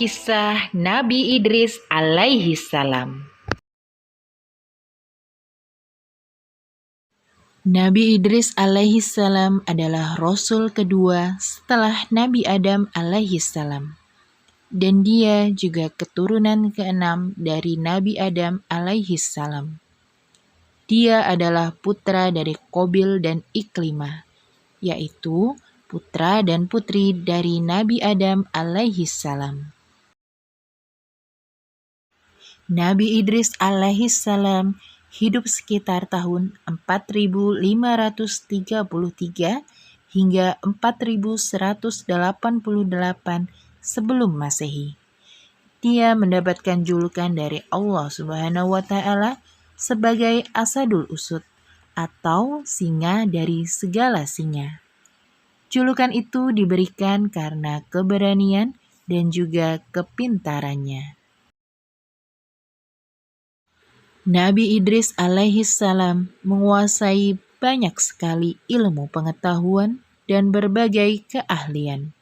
Kisah Nabi Idris alaihi salam. Nabi Idris alaihi salam adalah Rasul kedua setelah Nabi Adam alaihi salam. Dan dia juga keturunan keenam dari Nabi Adam alaihi salam. Dia adalah putra dari Qabil dan Iklimah, yaitu putra dan putri dari Nabi Adam alaihi salam. Nabi Idris alaihi salam hidup sekitar tahun 4533 hingga 4188 sebelum Masehi. Dia mendapatkan julukan dari Allah Subhanahu wa Ta'ala sebagai Asadul Usud atau singa dari segala singa. Julukan itu diberikan karena keberanian dan juga kepintarannya. Nabi Idris alaihi salam menguasai banyak sekali ilmu pengetahuan dan berbagai keahlian.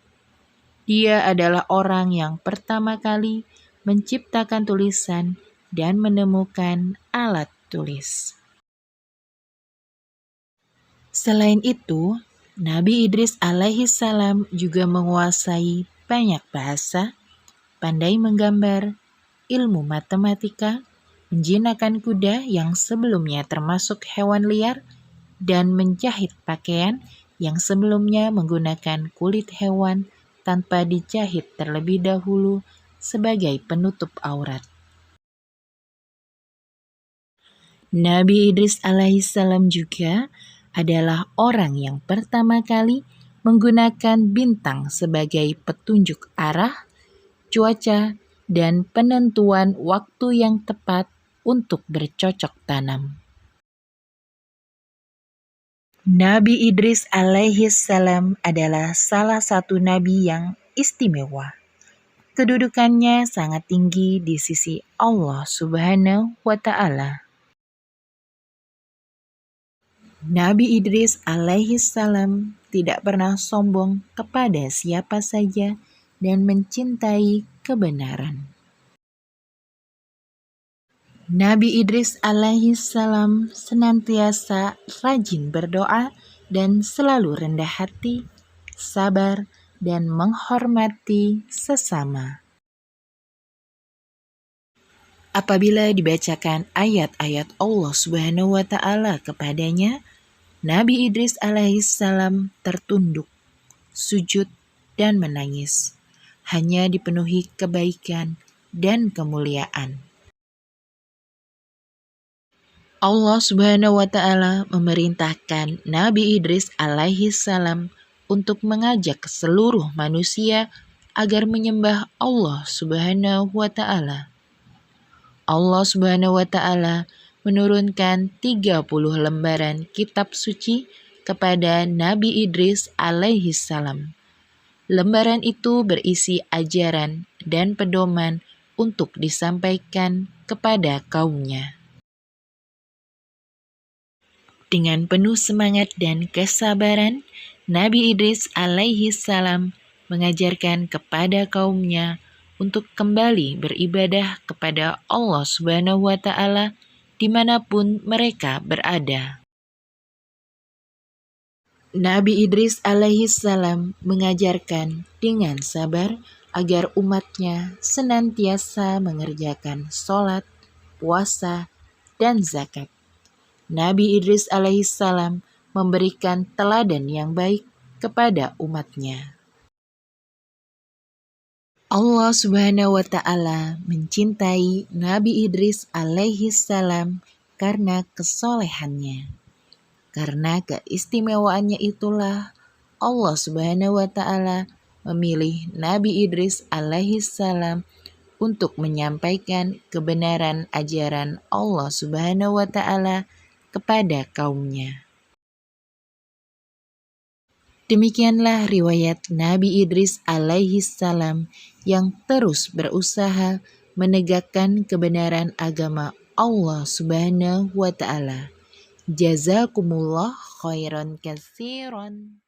Dia adalah orang yang pertama kali menciptakan tulisan dan menemukan alat tulis. Selain itu, Nabi Idris alaihi salam juga menguasai banyak bahasa, pandai menggambar, ilmu matematika, menjinakkan kuda yang sebelumnya termasuk hewan liar, dan menjahit pakaian yang sebelumnya menggunakan kulit hewan tanpa dijahit terlebih dahulu sebagai penutup aurat. Nabi Idris alaihissalam juga adalah orang yang pertama kali menggunakan bintang sebagai petunjuk arah, cuaca, dan penentuan waktu yang tepat untuk bercocok tanam. Nabi Idris alaihi salam adalah salah satu nabi yang istimewa. Kedudukannya sangat tinggi di sisi Allah Subhanahu wa Ta'ala. Nabi Idris alaihi salam tidak pernah sombong kepada siapa saja dan mencintai kebenaran. Nabi Idris alaihi salam senantiasa rajin berdoa dan selalu rendah hati, sabar, dan menghormati sesama. Apabila dibacakan ayat-ayat Allah Subhanahu wa Ta'ala kepadanya, Nabi Idris alaihi salam tertunduk, sujud, dan menangis. Hanya dipenuhi kebaikan dan kemuliaan. Allah Subhanahu wa Ta'ala memerintahkan Nabi Idris alaihi salam untuk mengajak seluruh manusia agar menyembah Allah Subhanahu wa Ta'ala. Allah Subhanahu wa Ta'ala menurunkan 30 lembaran kitab suci kepada Nabi Idris alaihi salam. Lembaran itu berisi ajaran dan pedoman untuk disampaikan kepada kaumnya. Dengan penuh semangat dan kesabaran, Nabi Idris alaihi salam mengajarkan kepada kaumnya untuk kembali beribadah kepada Allah Subhanahu wa Ta'ala dimanapun mereka berada. Nabi Idris alaihi salam mengajarkan dengan sabar agar umatnya senantiasa mengerjakan sholat, puasa, dan zakat. Nabi Idris alaihissalam memberikan teladan yang baik kepada umatnya. Allah Subhanahu wa Ta'ala mencintai Nabi Idris alaihissalam karena kesolehannya. Karena keistimewaannya itulah Allah Subhanahu wa Ta'ala memilih Nabi Idris alaihissalam untuk menyampaikan kebenaran ajaran Allah Subhanahu wa Ta'ala kepada kaumnya. Demikianlah riwayat Nabi Idris alaihi salam yang terus berusaha menegakkan kebenaran agama Allah Subhanahu wa Ta'ala. Jazakumullah khairan katsiran.